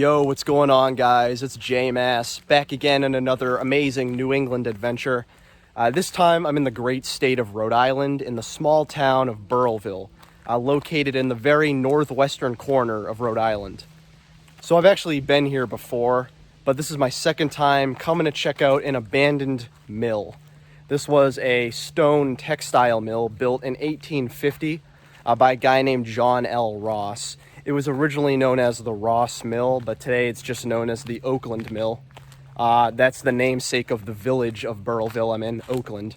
Yo, what's going on, guys? It's J-Mass, back again in another amazing New England adventure. This time I'm in the great state of Rhode Island in the small town of Burrillville, located in the very northwestern corner of Rhode Island. So I've actually been here before, but this is my second time coming to check out an abandoned mill. This was a stone textile mill built in 1850 by a guy named John L. Ross. It was originally known as the Ross Mill, but today it's just known as the Oakland Mill. That's the namesake of the village of Burrillville. I'm in Oakland.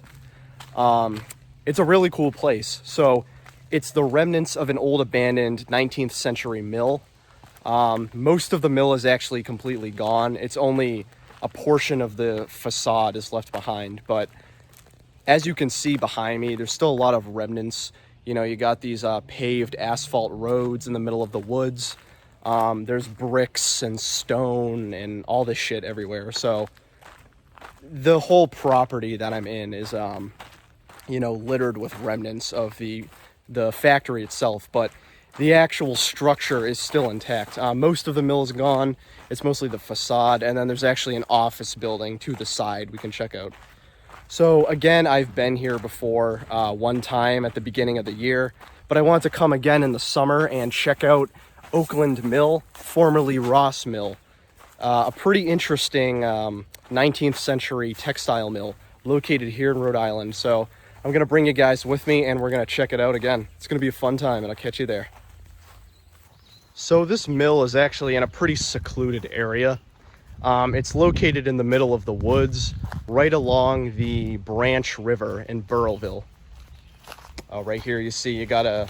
It's a really cool place. So it's the remnants of an old abandoned 19th century mill. Most of the mill is actually completely gone. It's only a portion of the facade is left behind. But as you can see behind me, there's still a lot of remnants. You know, you got these paved asphalt roads in the middle of the woods. There's bricks and stone and all this shit everywhere. So the whole property that I'm in is, littered with remnants of the factory itself. But the actual structure is still intact. Most of the mill is gone. It's mostly the facade. And then there's actually an office building to the side we can check out. So again, I've been here before one time at the beginning of the year, but I want to come again in the summer and check out Oakland Mill, formerly Ross Mill, a pretty interesting 19th century textile mill located here in Rhode Island. So I'm going to bring you guys with me and we're going to check it out again. It's going to be a fun time and I'll catch you there. So this mill is actually in a pretty secluded area. It's located in the middle of the woods, right along the Branch River in Burrillville. Right here you see you got a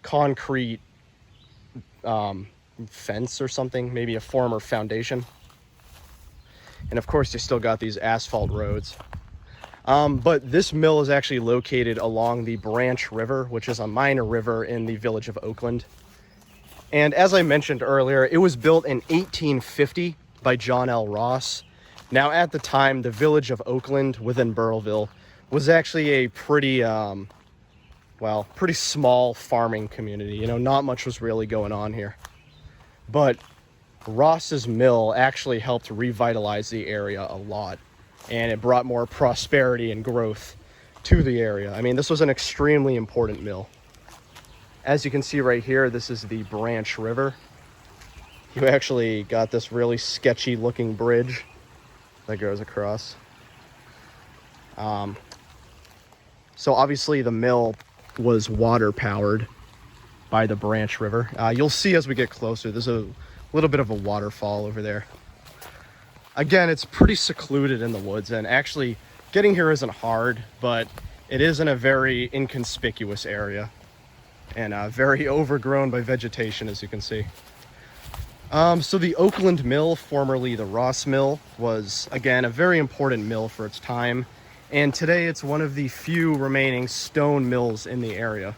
concrete fence or something, maybe a former foundation. And of course you still got these asphalt roads. But this mill is actually located along the Branch River, which is a minor river in the village of Oakland. And as I mentioned earlier, it was built in 1850. By John L. Ross. Now, at the time, the village of Oakland within Burrillville was actually a pretty small farming community. You know, not much was really going on here. But Ross's mill actually helped revitalize the area a lot, and it brought more prosperity and growth to the area. I mean, this was an extremely important mill. As you can see right here, this is the Branch River. You actually got this really sketchy looking bridge that goes across. So obviously the mill was water powered by the Branch River. You'll see as we get closer, there's a little bit of a waterfall over there. Again, it's pretty secluded in the woods, and actually getting here isn't hard, but it is in a very inconspicuous area and very overgrown by vegetation, as you can see. So the Oakland Mill, formerly the Ross Mill, was, again, a very important mill for its time. And today it's one of the few remaining stone mills in the area.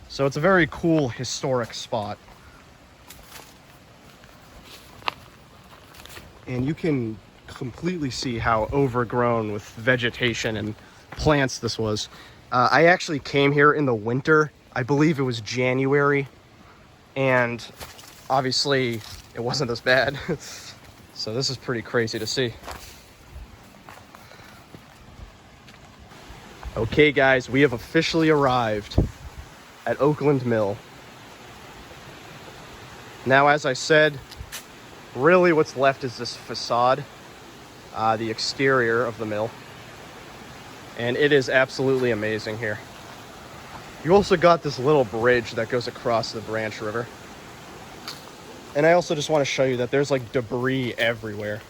So it's a very cool historic spot. And you can completely see how overgrown with vegetation and plants this was. I actually came here in the winter. I believe it was January. And obviously, it wasn't this bad. So this is pretty crazy to see. Okay, guys, we have officially arrived at Oakland Mill. Now, as I said, really what's left is this facade, the exterior of the mill. And it is absolutely amazing here. You also got this little bridge that goes across the Branch River. And I also just want to show you that there's like debris everywhere.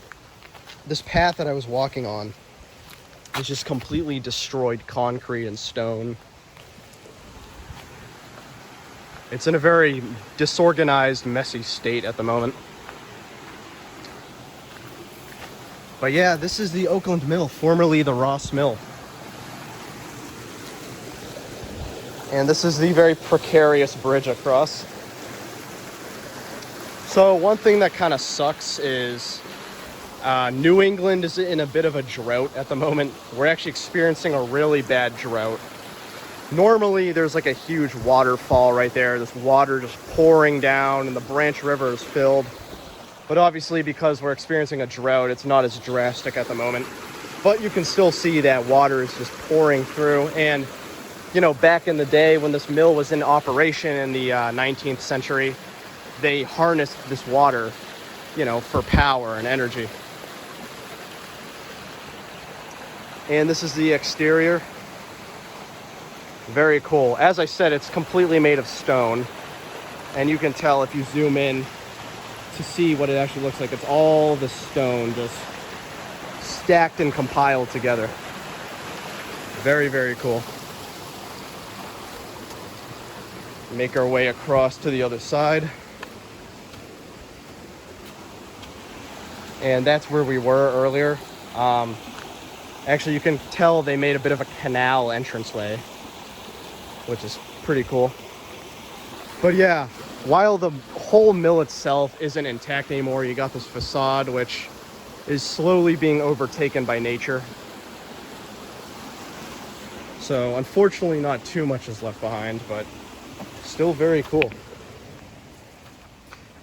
This path that I was walking on is just completely destroyed concrete and stone. It's in a very disorganized, messy state at the moment. But yeah, this is the Oakland Mill, formerly the Ross Mill. And this is the very precarious bridge across. So one thing that kind of sucks is New England is in a bit of a drought at the moment. We're actually experiencing a really bad drought. Normally there's like a huge waterfall right there. This water just pouring down and the Branch River is filled. But obviously, because we're experiencing a drought, it's not as drastic at the moment. But you can still see that water is just pouring through. And, you know, back in the day when this mill was in operation in the 19th century, they harnessed this water, you know, for power and energy. And this is the exterior. Very cool. As I said, it's completely made of stone. And you can tell if you zoom in to see what it actually looks like. It's all the stone just stacked and compiled together. Very, very cool. Make our way across to the other side. And that's where we were earlier. Actually, you can tell they made a bit of a canal entranceway, which is pretty cool. But yeah, while the whole mill itself isn't intact anymore, you got this facade, which is slowly being overtaken by nature. So unfortunately, not too much is left behind, but still very cool.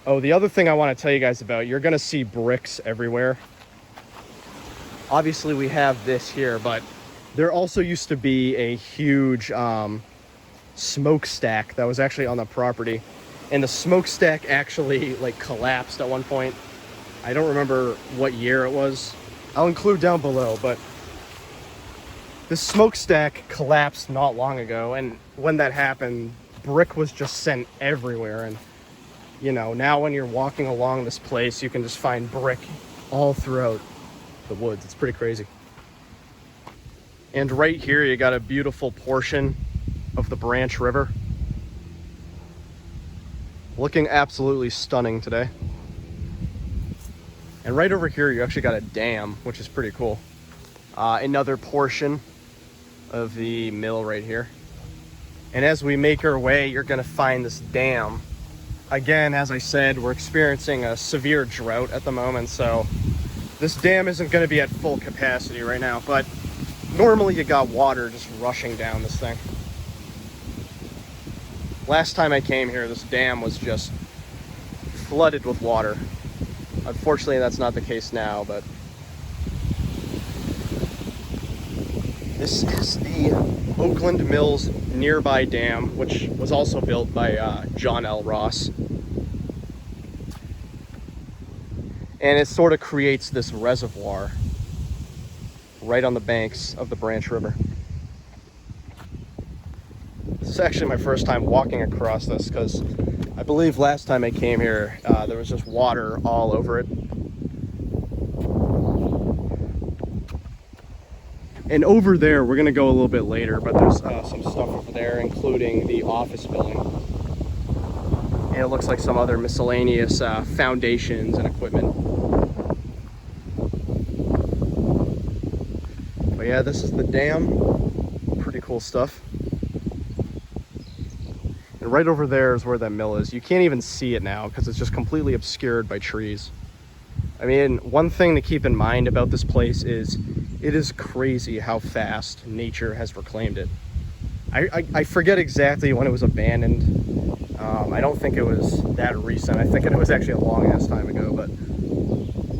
Oh, the other thing I want to tell you guys about, you're going to see bricks everywhere. Obviously, we have this here, but there also used to be a huge smokestack that was actually on the property. And the smokestack actually like collapsed at one point. I don't remember what year it was. I'll include down below, but this smokestack collapsed not long ago. And when that happened, brick was just sent everywhere. And, you know, now when you're walking along this place, you can just find brick all throughout the woods. It's pretty crazy. And right here, you got a beautiful portion of the Branch River. Looking absolutely stunning today. And right over here, you actually got a dam, which is pretty cool. Another portion of the mill right here. And as we make our way, you're gonna find this dam. Again, as I said, we're experiencing a severe drought at the moment, so this dam isn't gonna be at full capacity right now, but normally you got water just rushing down this thing. Last time I came here, this dam was just flooded with water. Unfortunately, that's not the case now, but this is the Oakland Mill's nearby dam, which was also built by John L. Ross. And it sort of creates this reservoir right on the banks of the Branch River. This is actually my first time walking across this because I believe last time I came here, there was just water all over it. And over there, we're gonna go a little bit later, but there's some stuff over there, including the office building. And it looks like some other miscellaneous foundations and equipment. But yeah, this is the dam. Pretty cool stuff. And right over there is where that mill is. You can't even see it now because it's just completely obscured by trees. I mean, one thing to keep in mind about this place is it is crazy how fast nature has reclaimed it. I forget exactly when it was abandoned. I don't think it was that recent. I think it was actually a long ass time ago, but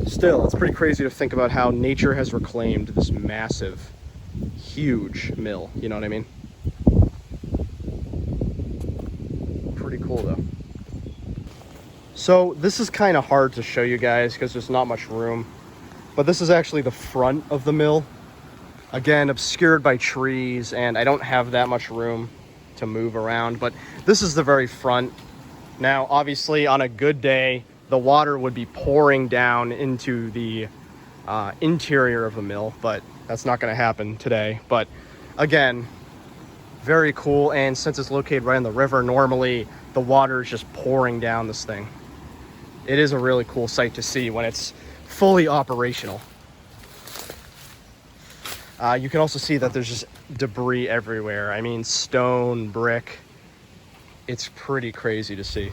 still, it's pretty crazy to think about how nature has reclaimed this massive, huge mill. You know what I mean? Pretty cool though. So this is kind of hard to show you guys because there's not much room, but this is actually the front of the mill. Again, obscured by trees, and I don't have that much room to move around, but this is the very front. Now, obviously, on a good day, the water would be pouring down into the interior of the mill, but that's not going to happen today. But again, very cool, and since it's located right on the river, normally the water is just pouring down this thing. It is a really cool sight to see when it's fully operational. You can also see that there's just debris everywhere. I mean, stone, brick. It's pretty crazy to see.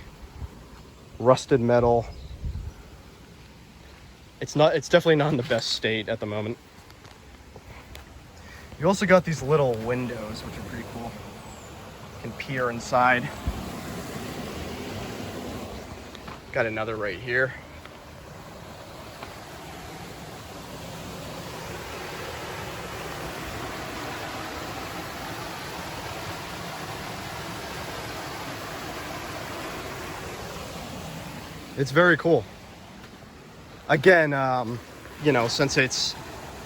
Rusted metal. It's definitely not in the best state at the moment. You also got these little windows, which are pretty cool. You can peer inside. Got another right here. It's very cool. Again, you know, since it's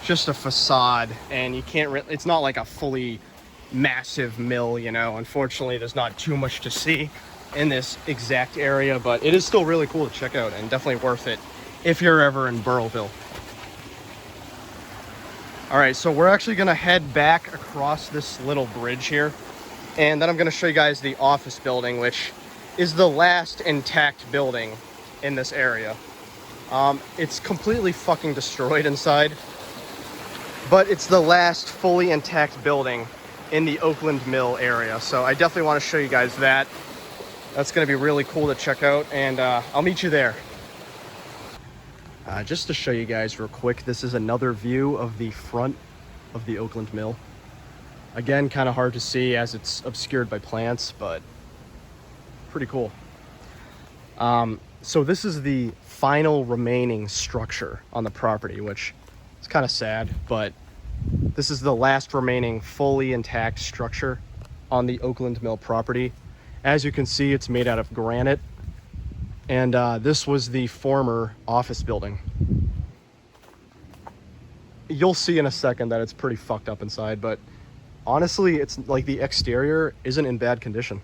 just a facade and you can't really, it's not like a fully massive mill, you know, unfortunately there's not too much to see in this exact area, but it is still really cool to check out and definitely worth it if you're ever in Burrillville. All right, so we're actually gonna head back across this little bridge here, and then I'm gonna show you guys the office building, which is the last intact building in this area. It's completely fucking destroyed inside, but it's the last fully intact building in the Oakland Mill area. So I definitely want to show you guys that. That's going to be really cool to check out, and I'll meet you there. Just to show you guys real quick, this is another view of the front of the Oakland Mill. Again, kind of hard to see as it's obscured by plants, but pretty cool. So this is the final remaining structure on the property, which is kind of sad, but this is the last remaining fully intact structure on the Oakland Mill property. As you can see, it's made out of granite, and this was the former office building. You'll see in a second that it's pretty fucked up inside, but honestly, it's like the exterior isn't in bad condition.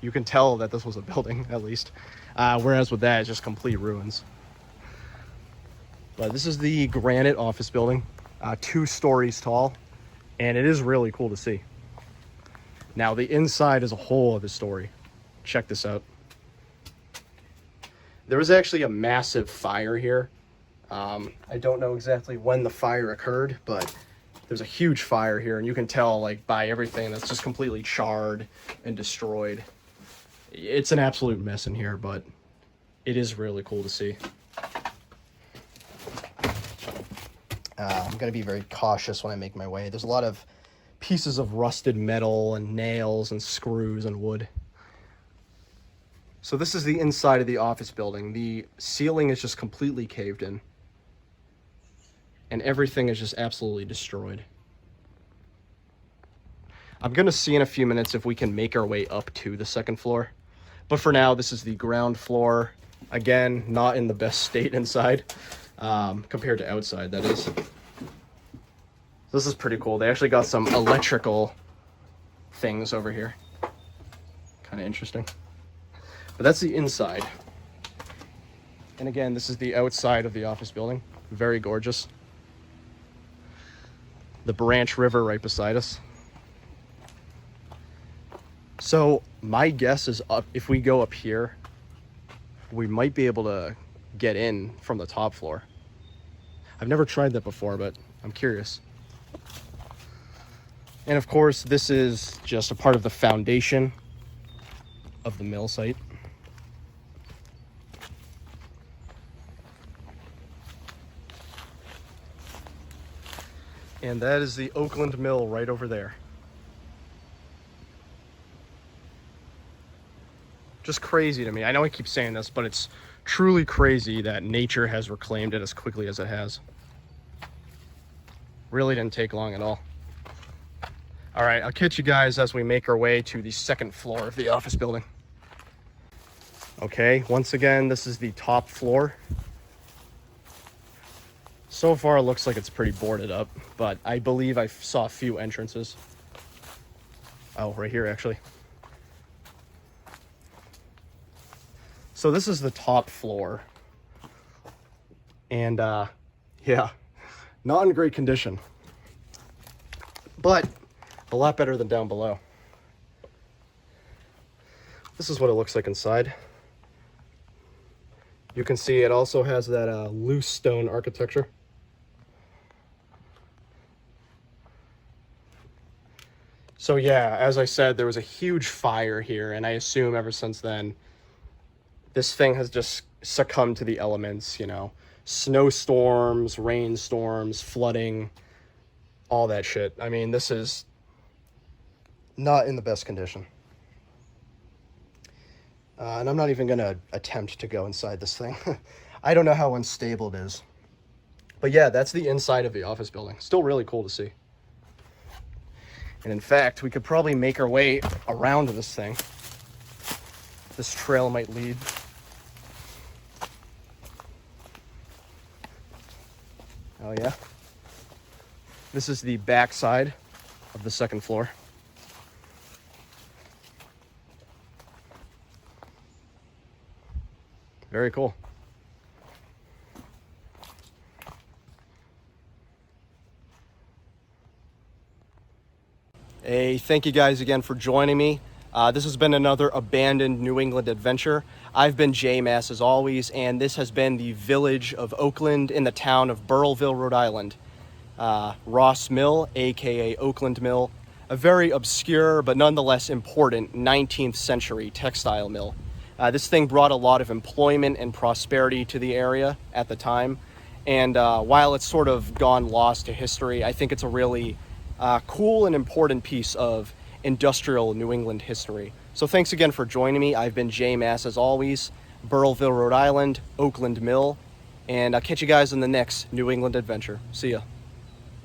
You can tell that this was a building, at least. Whereas with that, it's just complete ruins. But this is the granite office building, 2 stories tall, and it is really cool to see. Now, the inside is a whole other story. Check this out. There was actually a massive fire here. I don't know exactly when the fire occurred, but there's a huge fire here, and you can tell, like, by everything that's just completely charred and destroyed. It's an absolute mess in here, but it is really cool to see. I'm going to be very cautious when I make my way. There's a lot of pieces of rusted metal and nails and screws and wood. So this is the inside of the office building. The ceiling is just completely caved in, and everything is just absolutely destroyed. I'm going to see in a few minutes if we can make our way up to the second floor. But for now, this is the ground floor. Again, not in the best state inside, compared to outside, that is. This is pretty cool. They actually got some electrical things over here. Kind of interesting. But that's the inside. And again, this is the outside of the office building. Very gorgeous. The Branch River right beside us. So my guess is if we go up here, we might be able to get in from the top floor. I've never tried that before, but I'm curious. And of course, this is just a part of the foundation of the mill site. And that is the Oakland Mill right over there. Just crazy to me. I know I keep saying this, but it's truly crazy that nature has reclaimed it as quickly as it has. Really didn't take long at all. All right, I'll catch you guys as we make our way to the second floor of the office building. Okay, once again, this is the top floor. So far, it looks like it's pretty boarded up, but I believe I saw a few entrances. Oh, right here, actually. So this is the top floor. And, yeah, not in great condition. But a lot better than down below. This is what it looks like inside. You can see it also has that loose stone architecture. So yeah, as I said, there was a huge fire here, and I assume ever since then, this thing has just succumbed to the elements, you know, snowstorms, rainstorms, flooding, all that shit. I mean, this is not in the best condition. And I'm not even going to attempt to go inside this thing. I don't know how unstable it is. But yeah, that's the inside of the office building. Still really cool to see. And in fact, we could probably make our way around to this thing. This trail might lead. Oh yeah. This is the back side of the second floor. Very cool. Hey, thank you guys again for joining me. This has been another abandoned New England adventure. I've been Jay Mass as always, and this has been the village of Oakland in the town of Burrillville, Rhode Island. Ross Mill, aka Oakland Mill, a very obscure but nonetheless important 19th century textile mill. This thing brought a lot of employment and prosperity to the area at the time, and while it's sort of gone lost to history, I think it's a really cool and important piece of industrial New England history. So thanks again for joining me. I've been Jay Mass as always, Burrillville, Rhode Island, Oakland Mill, and I'll catch you guys in the next New England adventure. See ya.